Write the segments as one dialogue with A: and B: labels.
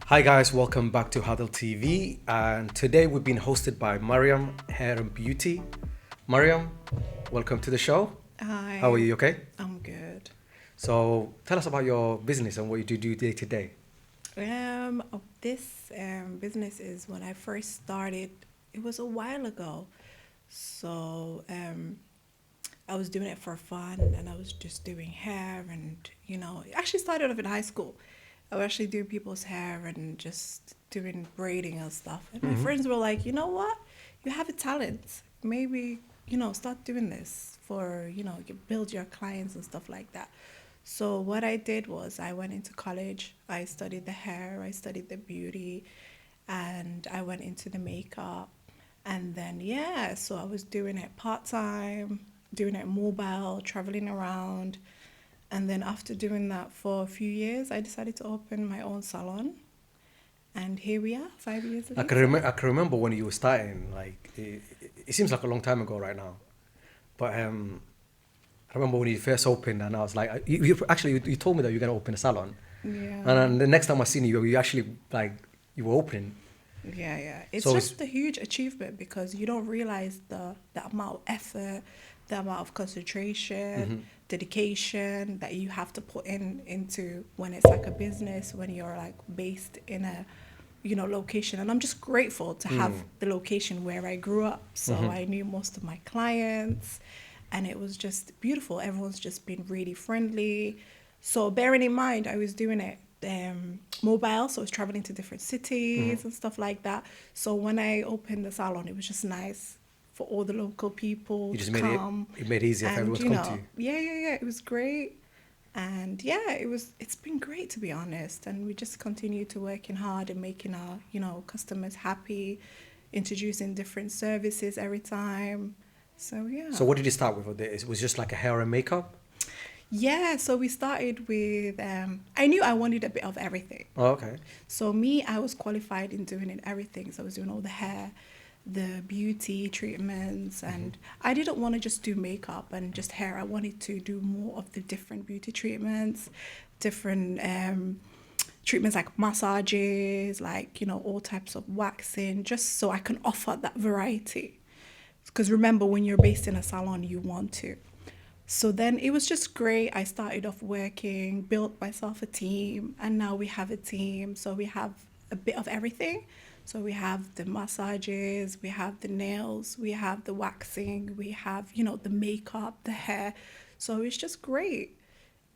A: Hi guys, welcome back to Hadal TV, and today we've been hosted by Maryam, Hair and Beauty. Maryam, welcome to the show.
B: Hi.
A: How are you? Okay.
B: I'm good.
A: So tell us about your business and what you do day to day.
B: This business is when I first started. It was a while ago, so I was doing it for fun, and I was just doing hair, and it actually started off in high school. I was actually doing people's hair and just doing braiding and stuff. And my friends were like, you know what? You have a talent. Maybe, start doing this for, you build your clients and stuff like that. So what I did was I went into college. I studied the hair, I studied the beauty, and I went into the makeup. And then, yeah, so I was doing it part-time, doing it mobile, traveling around. And then after doing that for a few years, I decided to open my own salon. And here we are, 5 years
A: I
B: later.
A: I can remember when you were starting. Like it seems like a long time ago right now, but I remember when you first opened, and I was like, you told me that you're gonna open a salon, and
B: Yeah,
A: then the next time I seen you, you actually like you were opening.
B: yeah. It's
A: So
B: just a huge achievement because you don't realize the amount of effort, the amount of concentration, dedication that you have to put into when it's like a business, when you're like based in a location. And I'm just grateful to have the location where I grew up, so I knew most of my clients, and it was just beautiful. Everyone's just been really friendly. So bearing in mind I was doing it mobile, so I was traveling to different cities and stuff like that. So when I opened the salon, it was just nice for all the local people
A: you
B: to
A: just
B: come.
A: made it easier for
B: And
A: everyone to come to you.
B: yeah, it was great. And yeah, it's been great, to be honest. And we just continue to working hard and making our customers happy, introducing different services every time. So yeah.
A: So what did you start with? It was just like a hair and makeup.
B: Yeah, so we started with I knew I wanted a bit of everything.
A: Oh, okay.
B: So me, I was qualified in doing it everything. So I was doing all the hair, the beauty treatments, and I didn't want to just do makeup and just hair. I wanted to do more of the different beauty treatments, different treatments like massages, like all types of waxing, just so I can offer that variety. Because remember, when you're based in a salon, you want to. So then it was just great. I started off working, built myself a team, and now we have a team. So we have a bit of everything. So we have the massages, we have the nails, we have the waxing, we have, the makeup, the hair. So it's just great.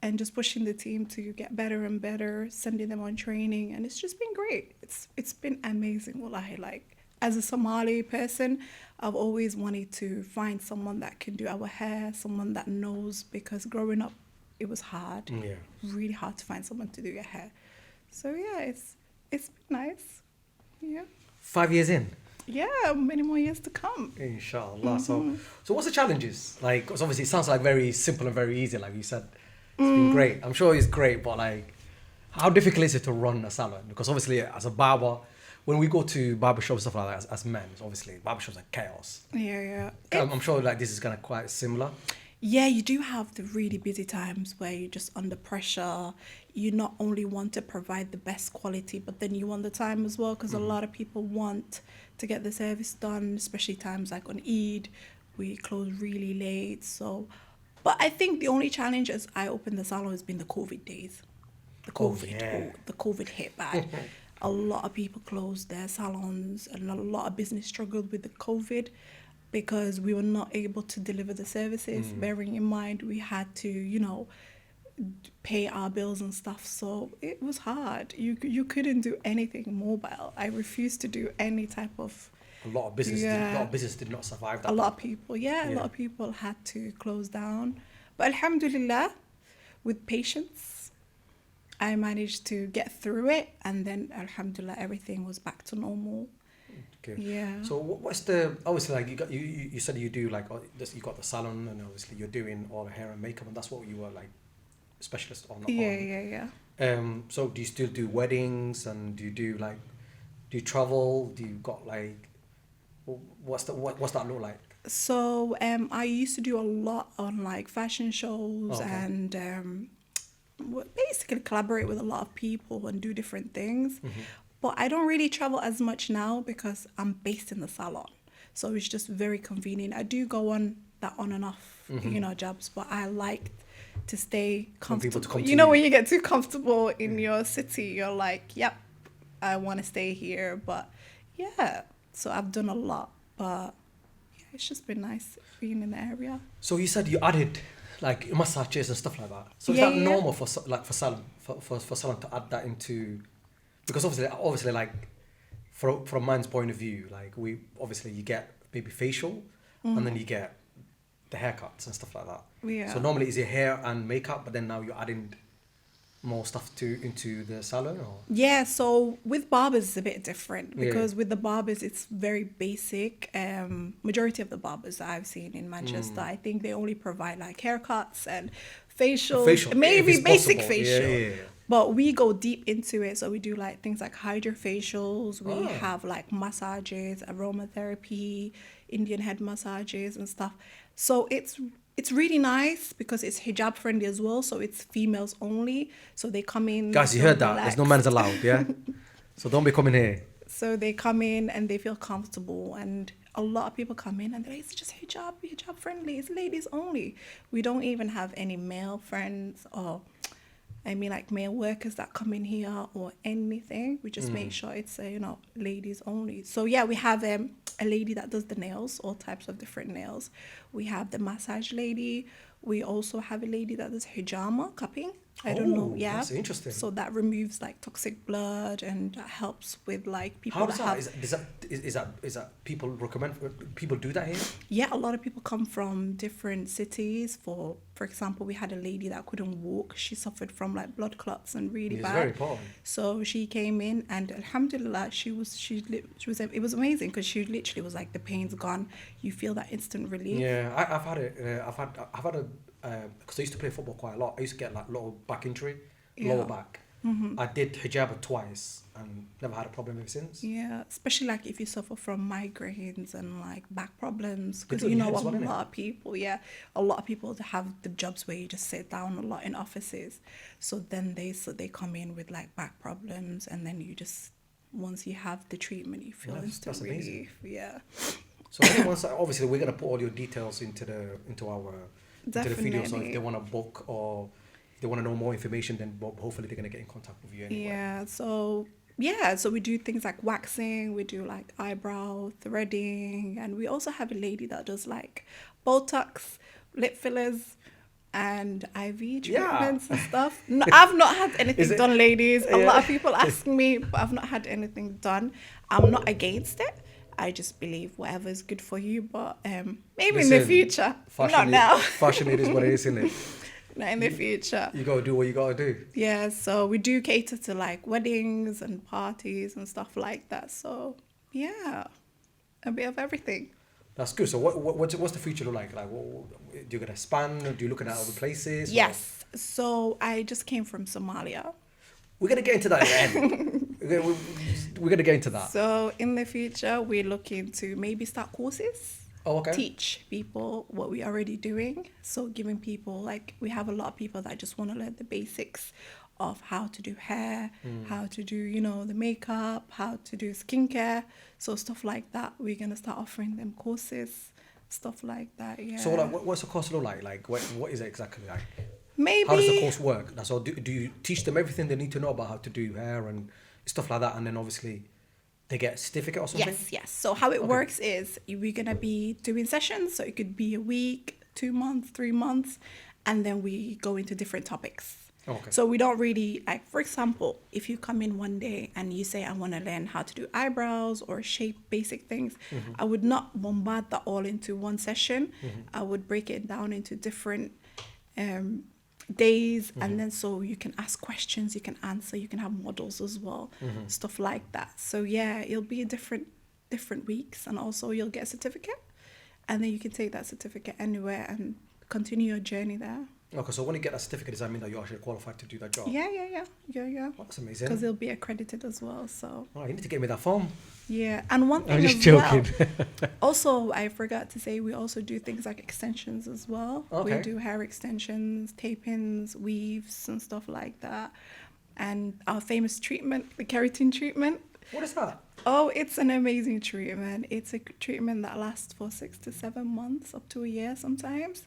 B: And just pushing the team to get better and better, sending them on training, and it's just been great. It's been amazing. Wallahi, like as a Somali person, I've always wanted to find someone that can do our hair, someone that knows, because growing up it was hard.
A: Yeah.
B: Really hard to find someone to do your hair. So yeah, it's been nice. Yeah.
A: 5 years in.
B: Yeah, many more years to come.
A: Inshallah. So what's the challenges? Like, 'cause obviously it sounds like very simple and very easy, like you said. It's been great. I'm sure it's great, but like, how difficult is it to run a salon? Because obviously, as a barber, when we go to barbershops and stuff like that, as men, obviously barbershops are chaos.
B: Yeah.
A: I'm sure like this is kind of quite similar.
B: Yeah, you do have the really busy times where you're just under pressure. You not only want to provide the best quality, but then you want the time as well, because a lot of people want to get the service done, especially times like on Eid, we close really late. So, but I think the only challenge as I opened the salon has been the COVID days. The COVID hit bad. A lot of people closed their salons, and a lot of business struggled with the COVID because we were not able to deliver the services. Bearing in mind, we had to, pay our bills and stuff. So it was hard. You couldn't do anything mobile. I refused to do any type of.
A: A lot of business,
B: Yeah.
A: a lot of business did not survive that.
B: A lot of people, a lot of people had to close down. But alhamdulillah, with patience, I managed to get through it, and then alhamdulillah, everything was back to normal.
A: Okay.
B: Yeah.
A: So what's the obviously like you said you do like this, you got the salon, and obviously you're doing all the hair and makeup, and that's what you were like specialist on.
B: Yeah.
A: So do you still do weddings, and do you travel? Do you got like what's that look like?
B: So I used to do a lot on like fashion shows
A: Okay.
B: and basically collaborate with a lot of people and do different things. But I don't really travel as much now because I'm based in the salon. So it's just very convenient. I do go on that on and off, jobs, but I like to stay comfortable.
A: people to come
B: You
A: to
B: know,
A: you.
B: when you get too comfortable in your city, you're like, yep, I want to stay here. But yeah, so I've done a lot, but yeah, it's just been nice being in the area.
A: So you said you added like massages and stuff like that. So
B: Yeah,
A: is that
B: yeah.
A: normal for salon for salon to add that into, because obviously like from man's point of view, like we obviously you get maybe facial and then you get the haircuts and stuff like that.
B: Yeah.
A: So normally is it hair and makeup, but then now you're adding more stuff into the salon, or
B: Yeah, so with barbers it's a bit different
A: Yeah.
B: because with the barbers it's very basic. Majority of the barbers that I've seen in Manchester, I think they only provide like haircuts and facials,
A: Facial, if
B: maybe
A: it's
B: basic
A: possible. Yeah,
B: facial.
A: yeah, yeah.
B: But we go deep into it, so we do like things like hydrofacials. We
A: Oh.
B: have like massages, aromatherapy, Indian head massages and stuff. So it's really nice because it's hijab friendly as well. So it's females only. So they come in.
A: guys, you
B: feel
A: heard that? There's no
B: relaxed.
A: men's allowed, yeah. So don't be coming here.
B: So they come in and they feel comfortable, and a lot of people come in and they're like, it's just hijab friendly. It's ladies only. We don't even have any male friends or, like male workers that come in here or anything. We just make sure it's ladies only. So yeah, we have a lady that does the nails, all types of different nails. We have the massage lady. We also have a lady that does hijama cupping. I don't know.
A: Oh,
B: Yeah,
A: that's interesting.
B: So that removes like toxic blood and that helps with like people
A: How does
B: that
A: that?
B: have.
A: Is that people recommend? People do that here?
B: Yeah, a lot of people come from different cities. For example, we had a lady that couldn't walk. She suffered from like blood clots and really
A: It's
B: bad.
A: very important.
B: So she came in and Alhamdulillah, it was amazing because she literally was like, the pain's gone. You feel that instant relief.
A: Yeah, I've had it. I've had a because I used to play football quite a lot. I used to get like lower back injury, lower
B: Yeah.
A: back. I did hijab twice and never had a problem ever since.
B: Yeah, especially like if you suffer from migraines and like back problems, because
A: They do
B: you
A: the
B: know
A: head as
B: a
A: well, innit?
B: lot of people, a lot of people have the jobs where you just sit down a lot in offices. So then they come in with like back problems, and then you just, once you have the treatment, you feel instant
A: that's amazing.
B: relief. Yeah,
A: So once obviously we're gonna put all your details into our into the video. So if
B: Definitely.
A: they want to book or if they want to know more information, then hopefully they're gonna get in contact with you anyway.
B: So we do things like waxing, we do like eyebrow threading, and we also have a lady that does like Botox, lip fillers, and IV treatments and stuff. No, I've not had anything done, ladies. A lot of people ask me, but I've not had anything done. I'm not against it. I just believe whatever is good for you, but maybe in the
A: Listen,
B: future,
A: Fashion
B: not now.
A: Fashion, it is what it is, isn't it?
B: Not in the future.
A: You gotta do what you gotta do.
B: Yeah, so we do cater to like weddings and parties and stuff like that. So yeah, a bit of everything.
A: That's good. So what's the future look like? Like, do you gonna expand? Do you looking at other places? or-
B: Yes. So I just came from Somalia.
A: We're gonna get into that at the end. We're gonna get into that.
B: So in the future, we're looking to maybe start courses.
A: Oh, okay.
B: Teach people what we're already doing. So giving people, like, we have a lot of people that just want to learn the basics of how to do hair, how to do, the makeup, how to do skincare. So stuff like that. We're going to start offering them courses, stuff like that. Yeah.
A: So like, what's the course look like? Like, what is it exactly like?
B: Maybe.
A: How does the course work? So do you teach them everything they need to know about how to do hair and stuff like that, and then obviously they get a certificate or something?
B: Yes. So how it works is we're going to be doing sessions. So it could be a week, 2 months, 3 months, and then we go into different topics.
A: Okay.
B: So we don't really, like, for example, if you come in one day and you say, I want to learn how to do eyebrows or shape basic things, I would not bombard that all into one session. I would break it down into different days, and then so you can ask questions, you can answer, you can have models as well, stuff like that. So yeah, it'll be different weeks, and also you'll get a certificate, and then you can take that certificate anywhere and continue your journey there.
A: Okay, so when you get that certificate, does that mean that you're actually qualified to do that job?
B: Yeah.
A: Oh, that's amazing.
B: Because it'll be accredited as well. So
A: Oh, you need to get me that form.
B: yeah, and one thing
A: I'm just
B: as
A: joking.
B: well. Also, I forgot to say, we also do things like extensions as well.
A: Okay.
B: We do hair extensions, tape-ins, weaves, and stuff like that. And our famous treatment, the keratin treatment,
A: What is that?
B: Oh, it's an amazing treatment. It's a treatment that lasts for 6 to 7 months, up to a year sometimes.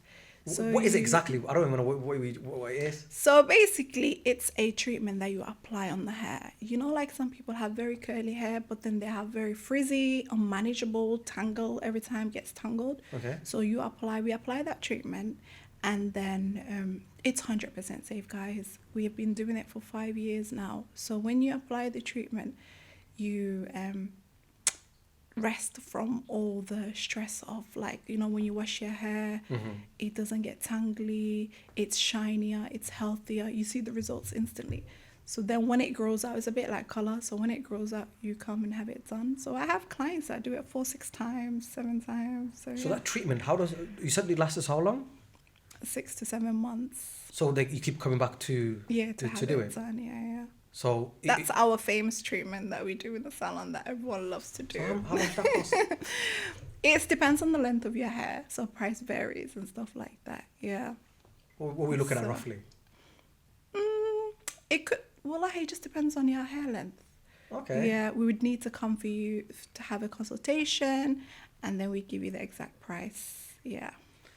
B: So
A: What is it exactly? I don't even know what it is.
B: So basically, it's a treatment that you apply on the hair. You know, like some people have very curly hair, but then they have very frizzy, unmanageable, tangle. Every time gets tangled.
A: Okay.
B: So we apply that treatment, and then it's 100% safe, guys. We have been doing it for 5 years now. So when you apply the treatment, you rest from all the stress of, like, you know, when you wash your hair, it doesn't get tangly, it's shinier, it's healthier, you see the results instantly. So then when it grows out, it's a bit like color, so when it grows out, you come and have it done. So I have clients that do it 4, 6 times, 7 times. So yeah.
A: That treatment, how does you said it lasts how long?
B: 6 to 7 months.
A: So you keep coming back to
B: to
A: do it.
B: done. Yeah.
A: So
B: That's our famous treatment that we do in the salon that everyone loves to do.
A: So how much that cost?
B: It depends on the length of your hair, so price varies and stuff like that. Yeah.
A: What are we looking at roughly?
B: It could. Well, it just depends on your hair length.
A: Okay.
B: Yeah, we would need to come for you to have a consultation, and then we give you the exact price. Yeah.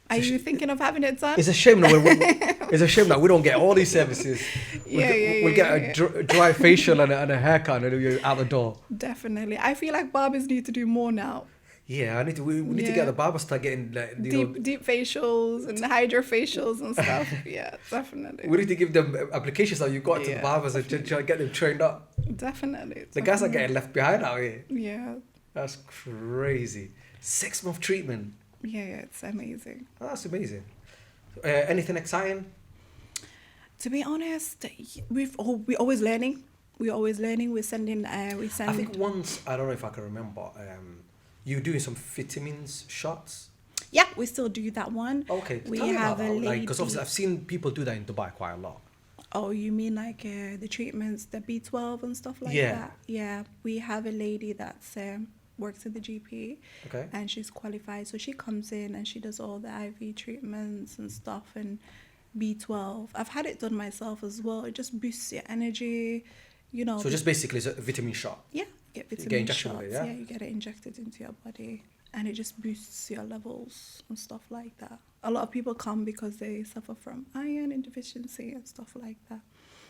B: Are you thinking of having it done?
A: It's a shame that we don't get all these services. We'll get a dry facial and a haircut and you're out the door.
B: Definitely. I feel like barbers need to do more now.
A: Yeah, we need to get the barbers start getting like,
B: deep facials and hydrofacials and stuff. Yeah, definitely.
A: We need to give them applications that you got to the barbers and try to get them trained up.
B: Definitely.
A: The guys are getting left behind out here.
B: Yeah.
A: That's crazy. 6-month treatment.
B: Yeah, it's amazing.
A: Oh, that's amazing. Anything exciting?
B: To be honest, we're always learning. We're sending.
A: I think once, I don't know if I can remember. You doing some vitamins shots?
B: Yeah, we still do that one.
A: Okay,
B: we
A: tell me
B: have
A: about
B: a
A: that.
B: lady.
A: Because obviously I've seen people do that in Dubai quite a lot.
B: Oh, you mean like the treatments, the B12 and stuff like that? Yeah, we have a lady that's works at the GP.
A: Okay.
B: And she's qualified, so she comes in and she does all the IV treatments and stuff and B12. I've had it done myself as well. It just boosts your energy, you know.
A: So just basically it's a vitamin shot.
B: Yeah, get vitamin shots. Yeah, you get it injected into your body, and it just boosts your levels and stuff like that. A lot of people come because they suffer from iron deficiency and stuff like that.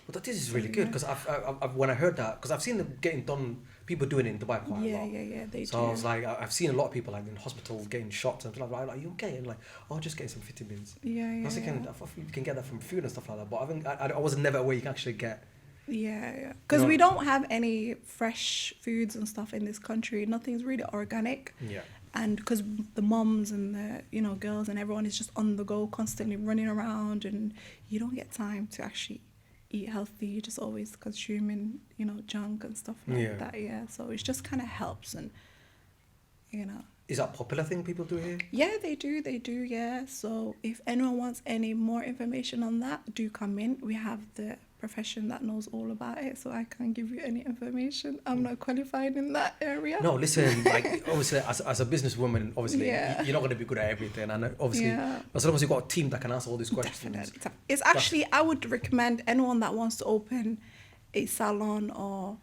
A: But this is really good because I've when I heard that, because I've seen them getting done, people doing it in Dubai quite a lot.
B: Yeah, they do.
A: So I was like, I've seen a lot of people like in hospital getting shots and stuff like, you okay? And like, oh, just getting some vitamins.
B: Yeah.
A: I thought you can get that from food and stuff like that, but I think I was never aware you can actually get.
B: Yeah. Because we don't have any fresh foods and stuff in this country. Nothing's really organic.
A: Yeah.
B: And because the moms and the girls and everyone is just on the go, constantly running around, and you don't get time to actually eat healthy. You're just always consuming, junk and stuff like that. Yeah. So it just kind of helps, and
A: Is that a popular thing people do here?
B: Yeah, they do. Yeah. So if anyone wants any more information on that, do come in. We have the profession that knows all about it, so I can't give you any information. I'm not qualified in that area.
A: No, listen, like obviously as a businesswoman, obviously you're not going to be good at everything, and obviously as long as you've got a team that can answer all these questions.
B: Definitely. It's actually, I would recommend anyone that wants to open a salon or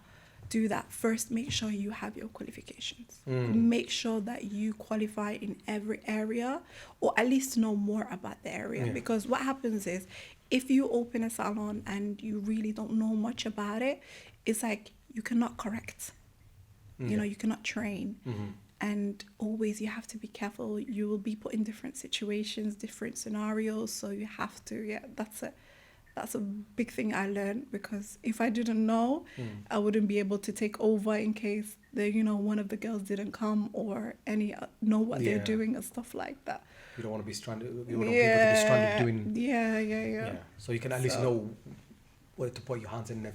B: do that, first make sure you have your qualifications. Make sure that you qualify in every area, or at least know more about the area. Because what happens is, if you open a salon and you really don't know much about it, it's like you cannot correct. You cannot train. And always you have to be careful. You will be put in different situations, different scenarios. So you have to, that's a big thing I learned, because if I didn't know, I wouldn't be able to take over in case one of the girls didn't come or know what they're doing and stuff like that.
A: You don't want to be stranded. You don't want people to be stranded doing.
B: Yeah.
A: So you can at least know where to put your hands in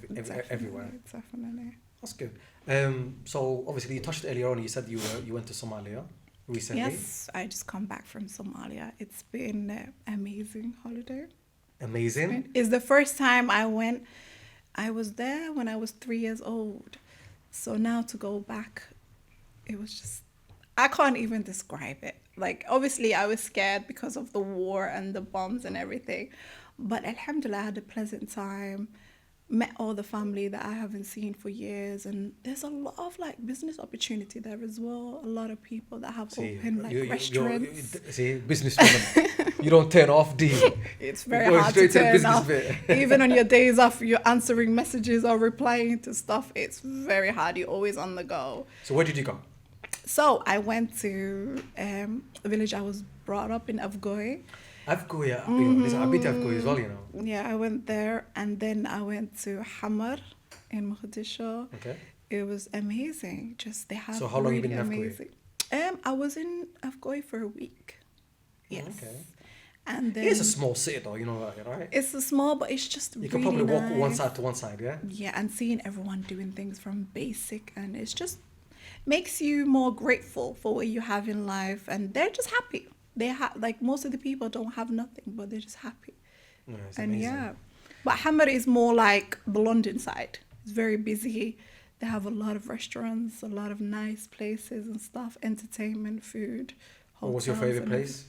A: everywhere.
B: Definitely.
A: That's good. So obviously you touched earlier on. You said you went to Somalia recently.
B: Yes, I just come back from Somalia. It's been an amazing holiday.
A: Amazing.
B: It's the first time I went. I was there when I was 3 years old. So now to go back, it was just, I can't even describe it. Like, obviously I was scared because of the war and the bombs and everything. But alhamdulillah, I had a pleasant time. met all the family that I haven't seen for years, and there's a lot of like business opportunity there as well. A lot of people that have opened like restaurants.
A: Businesswoman, you don't turn off, D.
B: It's very hard to turn off. Even on your days off, you're answering messages or replying to stuff. It's very hard. You're always on the go.
A: So where did you go?
B: So I went to a village I was brought up in, Afgoy.
A: Afgoy, yeah. I've been to Afgoy as well, you know.
B: Yeah, I went there, and then I went to Hamar in Mogadishu.
A: Okay.
B: It was amazing. Just they have.
A: So how long you been in
B: Afgoy? I was in Afgoy for a week. Yes.
A: Okay.
B: And then
A: it's a small city, though. You know that, right?
B: It's a small, but it's just
A: you
B: really
A: can probably walk
B: nice.
A: one side to one side, yeah.
B: Yeah, and seeing everyone doing things from basic, and it's just makes you more grateful for what you have in life, and they're just happy. They have, like, most of the people don't have nothing, but they're just happy.
A: Yeah, it's
B: and
A: amazing.
B: yeah, but Hammer is more like the London side. It's very busy. They have a lot of restaurants, a lot of nice places and stuff, entertainment, food.
A: What was your favorite place?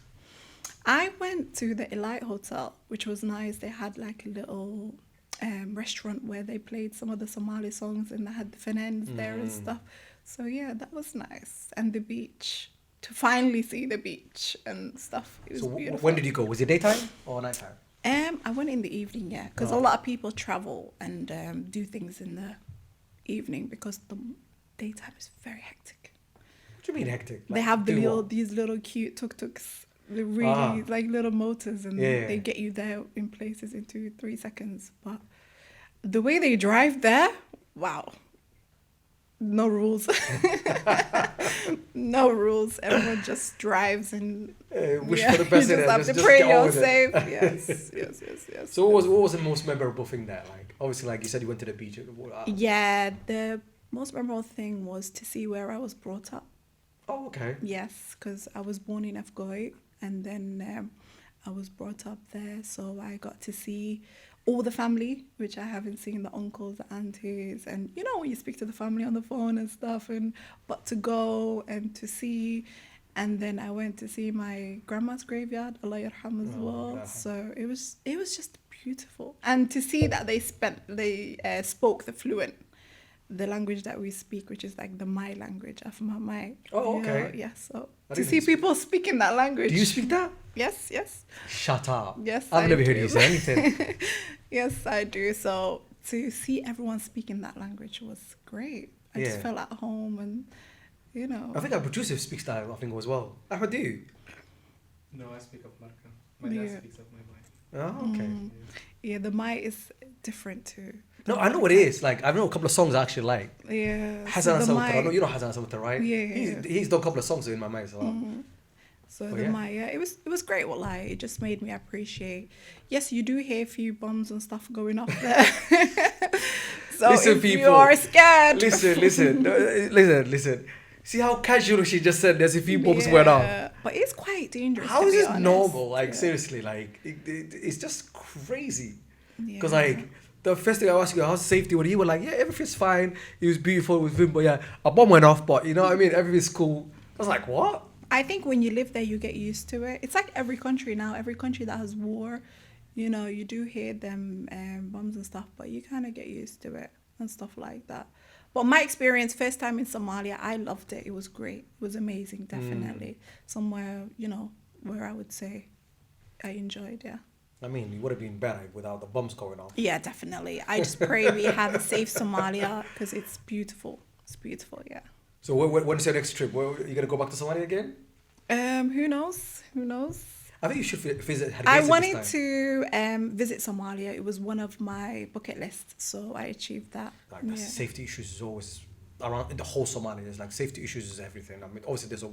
B: I went to the Elite Hotel, which was nice. They had like a little restaurant where they played some of the Somali songs, and they had the Fenens there and stuff. So yeah, that was nice. And the beach, to finally see the beach and stuff. It was beautiful.
A: When did you go? Was it daytime or nighttime?
B: I went in the evening, yeah, because a lot of people travel and do things in the evening because the daytime is very hectic.
A: What do you mean hectic?
B: They have these little cute tuk-tuks. They're really like little motors, and they get you there in places in 2-3 seconds. But the way they drive there, wow. No rules. No rules. Everyone just drives and
A: wish for the best.
B: You just have to pray you're safe. Yes.
A: So what was the most memorable thing there? Like, obviously, like you said, you went to the beach.
B: Yeah, the most memorable thing was to see where I was brought up.
A: Oh, okay.
B: Yes, because I was born in Afgoy, and then I was brought up there, so I got to see all the family, which I haven't seen, the uncles, the aunties, and you know when you speak to the family on the phone and stuff, but to go and to see, and then I went to see my grandma's graveyard, Allah yarham, as well.
A: Yeah.
B: So it was just beautiful, and to see that they spoke the language that we speak, which is like the Mai language, Afma Mai.
A: Oh, okay.
B: Yeah, so to see people speaking that language.
A: Do you speak that?
B: Yes.
A: Shut up.
B: Yes,
A: I've never heard you say anything.
B: Yes, I do. So to see everyone speaking that language was great. I just felt at home, and you know.
A: I think our producer speaks that, I think, as well. How do you?
C: No, I speak of Marka. My dad speaks of my mind.
A: Oh, okay.
B: Yeah, the Mai is different too.
A: No, I know what it is. Like, I know a couple of songs I actually like.
B: Yeah.
A: Hassan Sauter. I know you know Hassan Sauter, right?
B: Yeah.
A: He's done a couple of songs in my mind as well.
B: So the Maya, it was great. Well, it just made me appreciate. Yes, you do hear a few bombs and stuff going off there. So
A: listen,
B: if
A: people,
B: you are scared,
A: listen. See how casual she just said. There's a few bombs went off.
B: But it's quite dangerous.
A: How is it normal? Like seriously, like it's just crazy. Because like the first thing I asked you, how's safety? When you were like, yeah, everything's fine. It was beautiful with him, but yeah, a bomb went off. But you know what I mean? Everything's cool. I was like, what?
B: I think when you live there, you get used to it. It's like every country now. Every country that has war, you know, you do hear them bombs and stuff, but you kind of get used to it and stuff like that. But my experience, first time in Somalia, I loved it. It was great. It was amazing, definitely. Somewhere, you know, where I would say I enjoyed, yeah.
A: I mean, it would have been better without the bombs going off.
B: Yeah, definitely. I just pray we have a safe Somalia because it's beautiful. It's beautiful, yeah.
A: So when's your next trip? Are you going to go back to Somalia again?
B: Who knows?
A: I think you should visit Hargeisa.
B: I wanted to visit Somalia. It was one of my bucket lists, so I achieved that.
A: Like the safety issues is always around in the whole Somalia. There's like safety issues is everything. I mean, obviously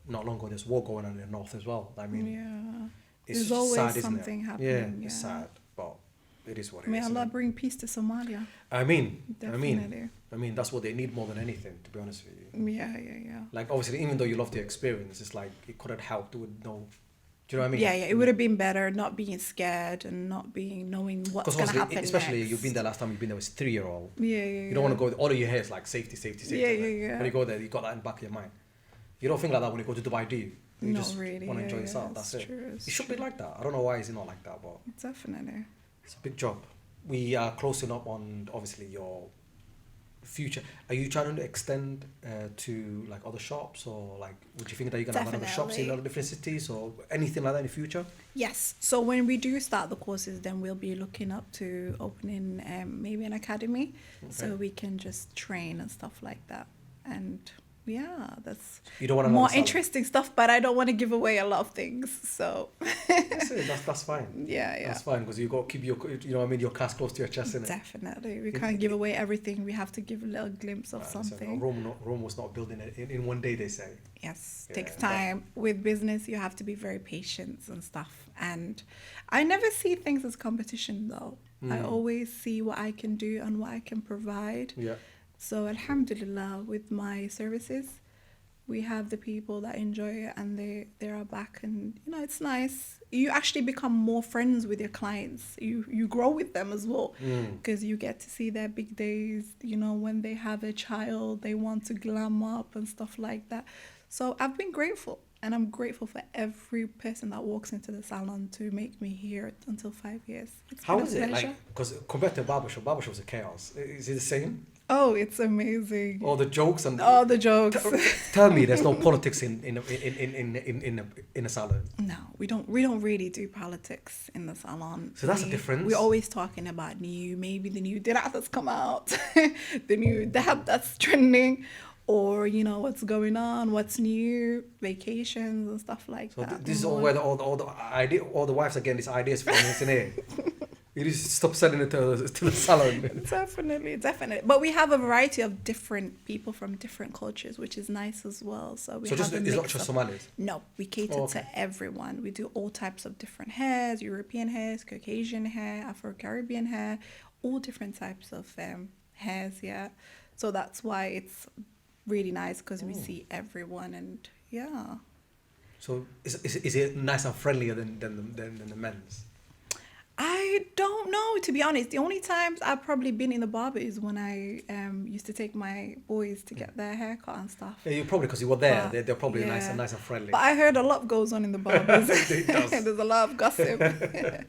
A: not long ago there's war going on in the north as well. I mean,
B: there's always sad, something happening.
A: Yeah, it's sad, but it is what it is.
B: May Allah bring peace to Somalia.
A: I mean,
B: definitely.
A: I mean, that's what they need more than anything, to be honest with you.
B: Yeah.
A: Like, obviously, even though you love the experience, it's like, it couldn't help with no... Do you know what I mean?
B: Yeah, it would have been better not being scared and not knowing what's going to happen
A: especially
B: next.
A: You've been there last time, you've been there with a 3-year-old.
B: Yeah.
A: You don't want to go, all of your hair is like safety.
B: Yeah.
A: When you go there, you got that in the back of your mind. You don't think like that when you go to Dubai, do you? You
B: not
A: just
B: really,
A: want to enjoy yourself, that's it.
B: True,
A: it should be like that. I don't know why it's not like that, but...
B: Definitely.
A: It's a big job. we are closing up on obviously your future. Are you trying to extend to like other shops, or like would you think that you're gonna have another shops in other different cities or anything like that in the future?
B: Yes. So when we do start the courses, then we'll be looking up to opening maybe an academy, so we can just train and stuff like that. And yeah, that's
A: You don't want to
B: more interesting stuff, but I don't want to give away a lot of things. So
A: that's fine.
B: yeah.
A: That's fine, because you got to keep your, you know what I mean, your cards close to your chest, innit?
B: Definitely. We can't give away everything. We have to give a little glimpse of something.
A: Rome was not built in one day, they say.
B: Yes, takes time. With business, you have to be very patient and stuff. And I never see things as competition, though. I always see what I can do and what I can provide.
A: Yeah.
B: So alhamdulillah, with my services, we have the people that enjoy it, and they are back, and you know, it's nice. You actually become more friends with your clients. You grow with them as well, because you get to see their big days. You know, when they have a child, they want to glam up and stuff like that. So I've been grateful, and I'm grateful for every person that walks into the salon to make me here until 5 years.
A: How is it like? Because compared to barbershop is a chaos. Is it the same?
B: Oh, it's amazing.
A: All the jokes and
B: all the jokes.
A: Tell me, there's no politics in a salon.
B: No, we don't really do politics in the salon.
A: So that's a difference.
B: We're always talking about maybe the new direct that's come out, the new dab that's trending, or you know what's going on, what's new, vacations and stuff like that.
A: So this is all where all the wives are getting these ideas from, isn't it? You just stop selling it to the salon.
B: Definitely. But we have a variety of different people from different cultures, which is nice as well. So
A: it's not just Somalis?
B: No, we cater to everyone. We do all types of different hairs, European hairs, Caucasian hair, Afro-Caribbean hair, all different types of hairs, yeah. So that's why it's really nice, because we see everyone, and yeah.
A: So is it nice and friendlier than the men's?
B: I don't know, to be honest. The only times I've probably been in the barber is when I used to take my boys to get their haircut and stuff.
A: Yeah, you probably, because you were there. They're probably nice and friendly.
B: But I heard a lot goes on in the barbers.
A: It does.
B: There's a lot of gossip.
A: I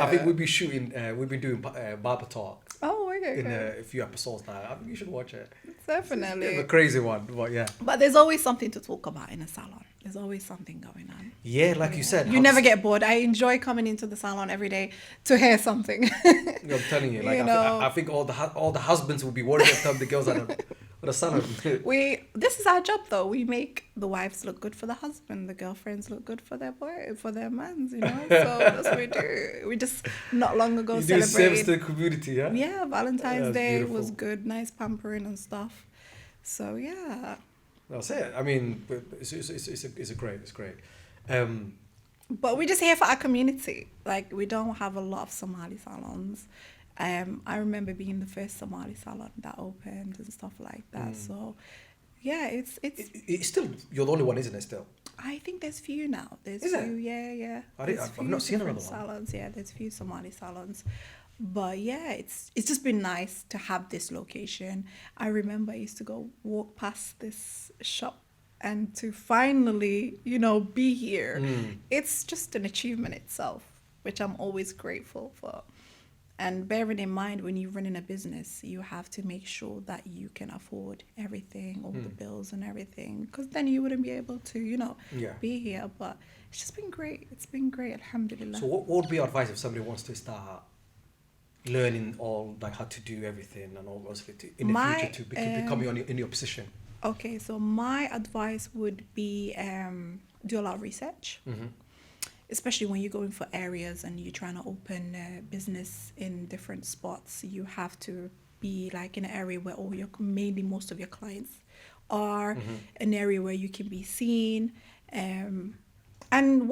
A: think we'll be doing barber talk.
B: Oh, okay.
A: In a few episodes now. I think you should watch it.
B: Definitely.
A: It's a crazy one, but yeah.
B: But there's always something to talk about in a salon. There's always something going on.
A: Yeah, like you said.
B: You never get bored. I enjoy coming into the salon every day to hear something.
A: I'm telling you, like I think all the husbands will be worried every time the girls are at the salon.
B: This is our job, though. We make the wives look good for the husband, the girlfriends look good for their mans, you know. So that's what we do. We just not long ago celebrated.
A: Service to the community, yeah.
B: Yeah, Valentine's Day
A: beautiful.
B: was good, nice pampering and stuff. So yeah.
A: That's it. I mean, it's great.
B: But we're just here for our community. Like, we don't have a lot of Somali salons. I remember being the first Somali salon that opened and stuff like that. So, yeah, it's
A: still, you're the only one, isn't it? Still,
B: I think there's few now. There's
A: is
B: few,
A: it?
B: yeah.
A: I've not seen another one.
B: Salons, yeah. There's few Somali salons. But yeah, it's just been nice to have this location. I remember I used to walk past this shop, and to finally, be here, it's just an achievement itself, which I'm always grateful for. And bearing in mind, when you're running a business, you have to make sure that you can afford everything, all the bills and everything, because then you wouldn't be able to, be here. But it's just been great. It's been great, alhamdulillah.
A: So what would be your advice if somebody wants to start learning all, like, how to do everything, and obviously in the future to become in your position?
B: Okay, so my advice would be do a lot of research, especially when you're going for areas and you're trying to open a business in different spots. You have to be like in an area where mainly most of your clients are, an area where you can be seen. And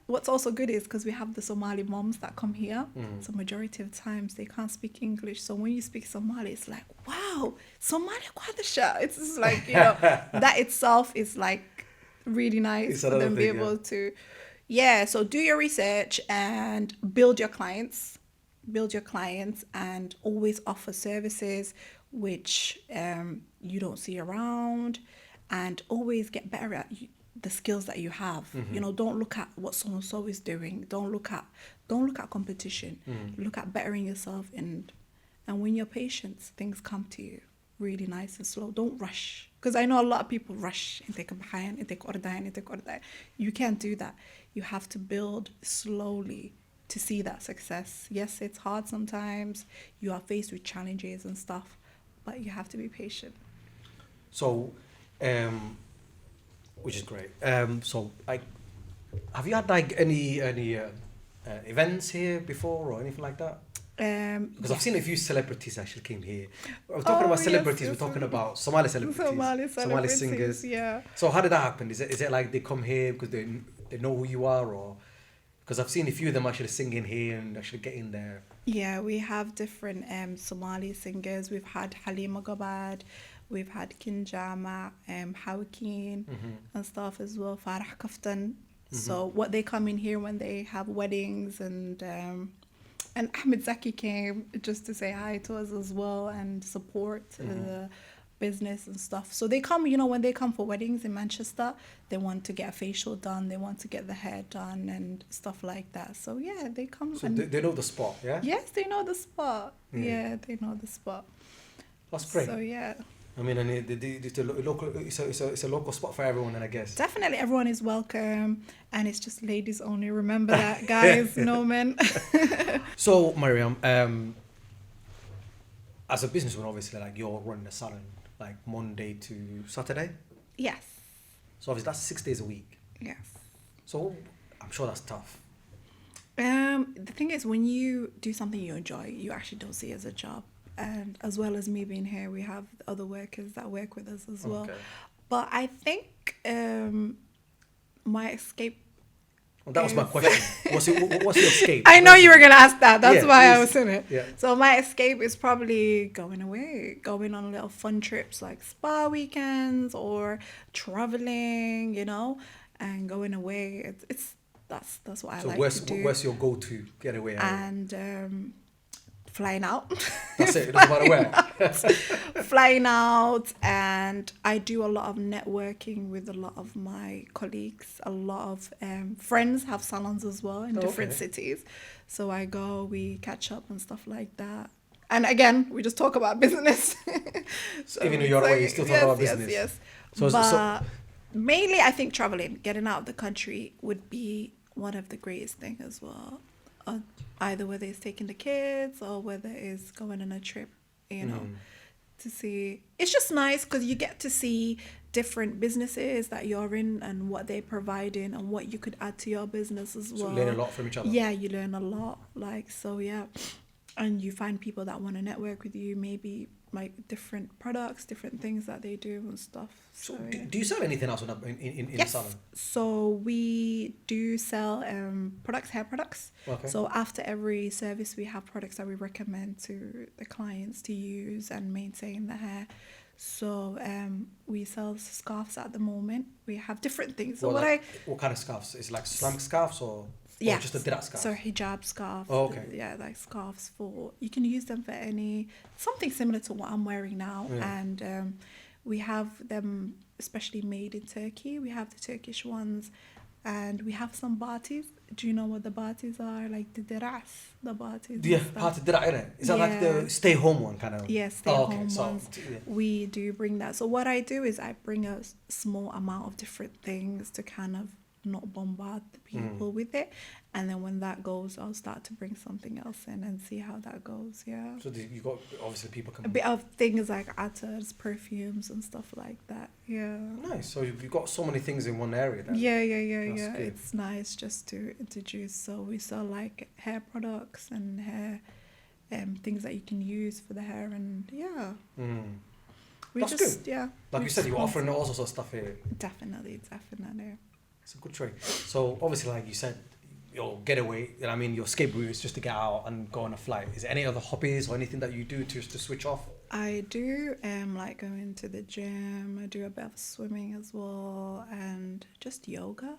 B: what's also good is because we have the Somali moms that come here, so majority of times they can't speak English. So when you speak Somali, it's like, wow, Somali Kwadasha. It's just like, that itself is like really nice for them to be able to. Yeah, so do your research and build your clients, and always offer services which you don't see around, and always get better at the skills that you have.
A: Mm-hmm.
B: You know, don't look at what so and so is doing. Don't look at competition. Look at bettering yourself, and when you're patient, things come to you really nice and slow. Don't rush, because I know a lot of people rush and take a behind and take order and take order. You can't do that. You have to build slowly to see that success. Yes, it's hard sometimes. You are faced with challenges and stuff, but you have to be patient.
A: So, which is great. So, like, have you had like any events here before or anything like that? Because I've seen a few celebrities actually came here. We're talking about celebrities. We're talking about Somali celebrities, Somali singers.
B: Yeah.
A: So how did that happen? Is it like they come here because they know who you are, or because I've seen a few of them actually singing here and actually getting there?
B: Yeah, we have different Somali singers. We've had Halima Gabad, we've had Kinjama, Hawkeen and stuff as well, Farah Kaftan. So what they come in here when they have weddings, and Ahmed Zaki came just to say hi to us as well and support the business and stuff. So they come, you know, when they come for weddings in Manchester, they want to get a facial done, they want to get the hair done and stuff like that. So yeah, they come.
A: So they know the spot, yeah?
B: Yes, they know the spot. Yeah, they know the spot.
A: That's great.
B: So yeah.
A: I mean, and it's a local spot for everyone, and I guess.
B: Definitely, everyone is welcome, and it's just ladies only. Remember that, guys. No men.
A: So, Maryam, as a businesswoman, obviously, like you're running a salon, like Monday to Saturday.
B: Yes.
A: So obviously that's 6 days a week.
B: Yes.
A: So I'm sure that's tough.
B: The thing is, when you do something you enjoy, you actually don't see it as a job. And as well as me being here, we have other workers that work with us as well.
A: Okay.
B: But I think my escape.
A: Well, that was my question. What's your escape?
B: I know you were gonna ask that. That's why
A: please.
B: I was in it.
A: Yeah.
B: So my escape is probably going away, going on little fun trips like spa weekends or traveling, you know, and going away. That's what I like to do.
A: So where's your go-to getaway?
B: And flying out.
A: That's it. It doesn't matter where.
B: Flying out, and I do a lot of networking with a lot of my colleagues. A lot of friends have salons as well in different cities, so I go, we catch up and stuff like that. And again, we just talk about business.
A: So even though you're away, you still talk about business.
B: Yes.
A: So
B: Mainly, I think traveling, getting out of the country would be one of the greatest things as well. Either whether it's taking the kids or whether it's going on a trip, you know, to see. It's just nice because you get to see different businesses that you're in and what they're providing and what you could add to your business as well.
A: So you learn a lot from each other.
B: Yeah, you learn a lot. And you find people that want to network with you, maybe like different products, different things that they do and stuff.
A: So do you sell anything else in the
B: yes.
A: salon?
B: So we do sell products, hair products.
A: Okay.
B: So after every service, we have products that we recommend to the clients to use and maintain the hair. So we sell scarves at the moment. We have different things. So
A: what kind of scarves? Is it like Islamic scarves or just a dirat scarf?
B: So hijab scarf.
A: Oh, okay.
B: Yeah, like scarves you can use them for something similar to what I'm wearing now.
A: Yeah.
B: And we have them especially made in Turkey. We have the Turkish ones, and we have some batis. Do you know what the batis are? Like the diras, the batis.
A: Yeah, part of dirat, innit? Is that like the stay home one kind of?
B: Yeah, stay home
A: so,
B: ones.
A: Yeah.
B: We do bring that. So what I do is I bring a small amount of different things to kind of not bombard the people with it, and then when that goes, I'll start to bring something else in and see how that goes. Yeah.
A: So you got obviously people come.
B: A bit of things like attars, perfumes, and stuff like that. Yeah.
A: Nice. So you've got so many things in one area. Then.
B: Yeah.
A: Good.
B: It's nice just to introduce. So we sell like hair products and hair, things that you can use for the hair, and yeah.
A: That's good.
B: Yeah.
A: Like you said, you're offering all sorts of stuff here.
B: Definitely.
A: It's a good trade. So obviously, like you said, your getaway, I mean, your escape route is just to get out and go on a flight. Is there any other hobbies or anything that you do to switch off?
B: I do like going to the gym. I do a bit of swimming as well, and just yoga,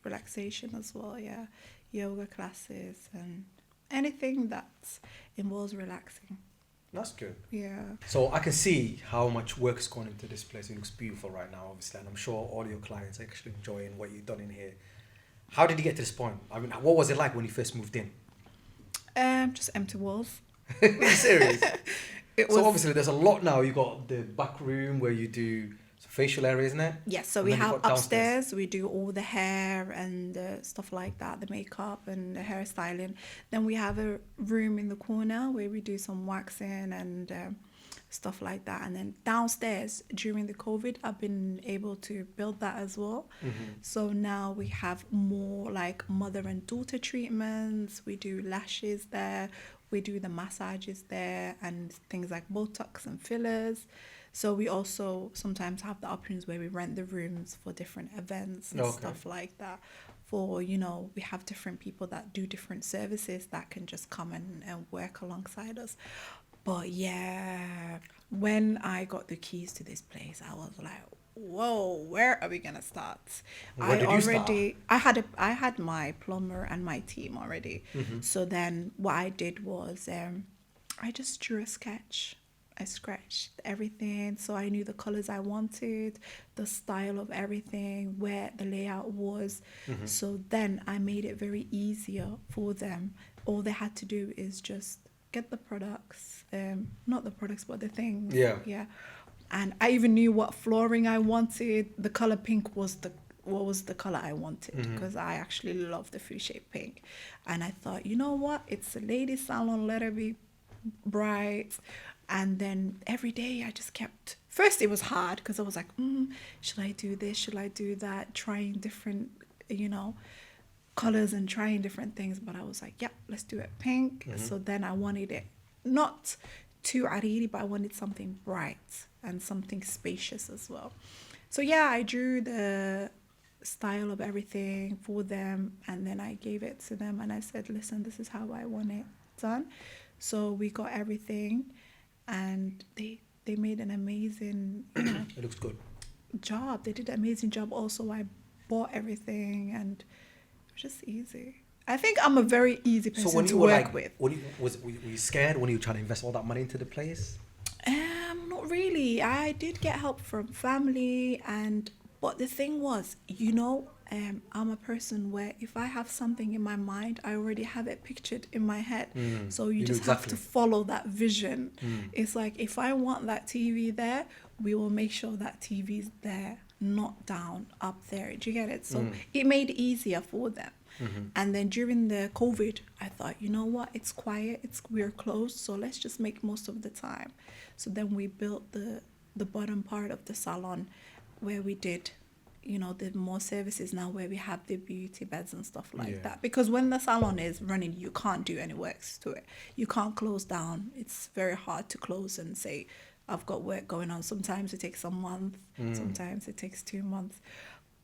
B: relaxation as well. Yeah, yoga classes and anything that involves relaxing.
A: That's good.
B: Yeah.
A: So I can see how much work is going into this place. It looks beautiful right now, obviously, and I'm sure all your clients are actually enjoying what you've done in here. How did you get to this point? I mean, what was it like when you first moved in?
B: Just empty walls.
A: Are you serious?
B: It
A: So
B: was.
A: obviously there's a lot now. You got the back room where you do facial area, isn't it?
B: Yes, so
A: And
B: we
A: then you've
B: have
A: got downstairs.
B: upstairs, we do all the hair and stuff like that, the makeup and the hairstyling. Then we have a room in the corner where we do some waxing and stuff like that. And then downstairs, during the COVID, I've been able to build that as well. So now we have more like mother and daughter treatments. We do lashes there. We do the massages there and things like Botox and fillers. So we also sometimes have the options where we rent the rooms for different events and stuff like that. For, you know, we have different people that do different services that can just come and work alongside us. But yeah, when I got the keys to this place, I was like, whoa, where are we gonna start?
A: Where did you start?
B: I had my plumber and my team already. So then what I did was I just drew a sketch. I scratched everything, so I knew the colors I wanted, the style of everything, where the layout was. So then I made it very easier for them. All they had to do is just get the products, not the products, but the things. Yeah. And I even knew what flooring I wanted. The color pink was the color I wanted because I actually love the free shape pink. And I thought, you know what? It's a ladies salon, let it be bright. And then every day I just kept, first it was hard because I was like, should I do this? Should I do that? Trying different, you know, colors and trying different things. But I was like, yeah, let's do it pink. So then I wanted it not too ariri, but I wanted something bright and something spacious as well. So yeah, I drew the style of everything for them and then I gave it to them and I said, listen, this is how I want it done. So we got everything. And they made an amazing, you know,
A: It looks good.
B: job. They did an amazing job. Also, I bought everything, and it was just easy. I think I'm a very easy person
A: So when
B: to
A: you were
B: work
A: like,
B: with.
A: were you scared when you were trying to invest all that money into the place?
B: Not really. I did get help from family, but the thing was, you know, I'm a person where if I have something in my mind, I already have it pictured in my head. So you just have to follow that vision. It's like, if I want that TV there, we will make sure that TV's there, not down, up there. Do you get it? So it made it easier for them. And then during the COVID, I thought, you know what? It's quiet. We're closed. So let's just make most of the time. So then we built the bottom part of the salon where we did, you know, the more services now where we have the beauty beds and stuff like that. Because when the salon is running, you can't do any works to it. You can't close down. It's very hard to close and say, I've got work going on. Sometimes it takes a month. Sometimes it takes 2 months.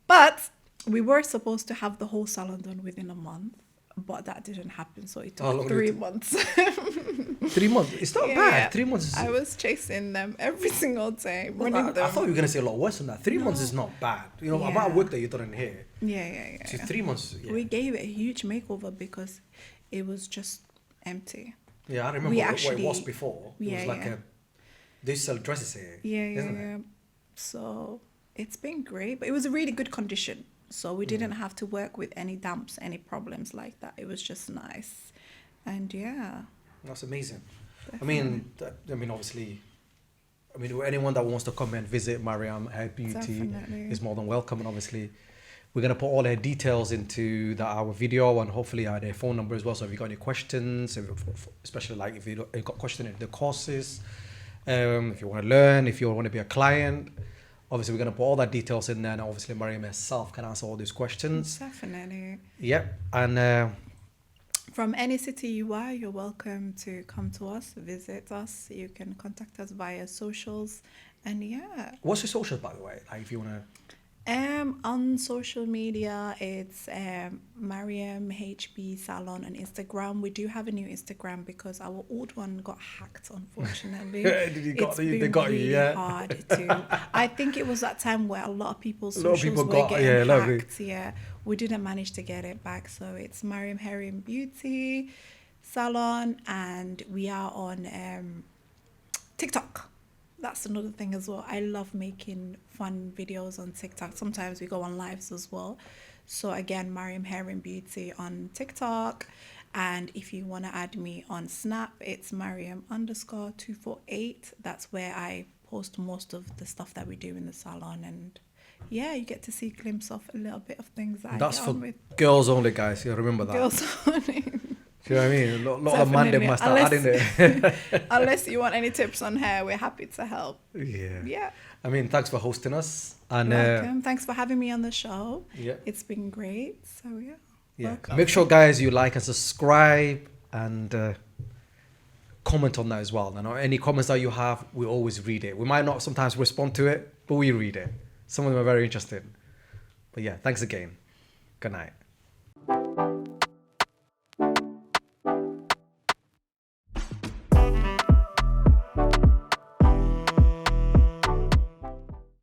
B: But we were supposed to have the whole salon done within a month. But that didn't happen. So it took 3 months.
A: 3 months? It's not bad. 3 months is...
B: I was chasing them every single day.
A: I thought you were going to say a lot worse than that. 3 months is not bad. You know, amount of work that you've done in here.
B: Yeah.
A: So 3 months,
B: We gave it a huge makeover because it was just empty.
A: Yeah, I remember what it was before. It was like they sell dresses here.
B: Yeah. So it's been great. But it was a really good condition. So we didn't have to work with any damps, any problems like that. It was just nice. And yeah.
A: That's amazing.
B: Definitely.
A: Obviously, anyone that wants to come and visit Maryam Hair Beauty is more than welcome. And obviously, we're going to put all their details into our video and hopefully their phone number as well. So if you got any questions, especially like if you got questions in the courses, if you want to learn, if you want to be a client, obviously we're going to put all that details in there, and obviously Maryam herself can answer all these questions.
B: Definitely.
A: Yep. And
B: from any city you are, you're welcome to come to us, visit us. You can contact us via socials. And yeah.
A: What's your socials, by the way? Like if you want to...
B: On social media, it's Maryam HB Salon on Instagram. We do have a new Instagram because our old one got hacked, unfortunately.
A: They got you, yeah.
B: Hard to. I think it was that time where a lot of people's socials were getting hacked. Yeah, we didn't manage to get it back. So it's Maryam Hair and Beauty Salon, and we are on TikTok. That's another thing as well. I love making fun videos on TikTok. Sometimes we go on lives as well. So again, Maryam Hair and Beauty on TikTok. And if you want to add me on Snap, it's Maryam_248. That's where I post most of the stuff that we do in the salon. And yeah, you get to see a glimpse of a little bit of things that
A: That's
B: I get
A: for
B: on with.
A: girls only, guys. You remember that.
B: Girls only.
A: Do you know what I mean? A lot of man
B: Definitely.
A: must start adding it.
B: Unless you want any tips on hair, we're happy to help.
A: Yeah.
B: Yeah.
A: I mean, thanks for hosting us. And
B: Welcome. Thanks for having me on the show.
A: yeah.
B: It's been great. So yeah.
A: Yeah.
B: Welcome.
A: Make sure, guys, you like and subscribe and comment on that as well. And any comments that you have, we always read it. We might not sometimes respond to it, but we read it. Some of them are very interesting. But yeah, thanks again. Good night.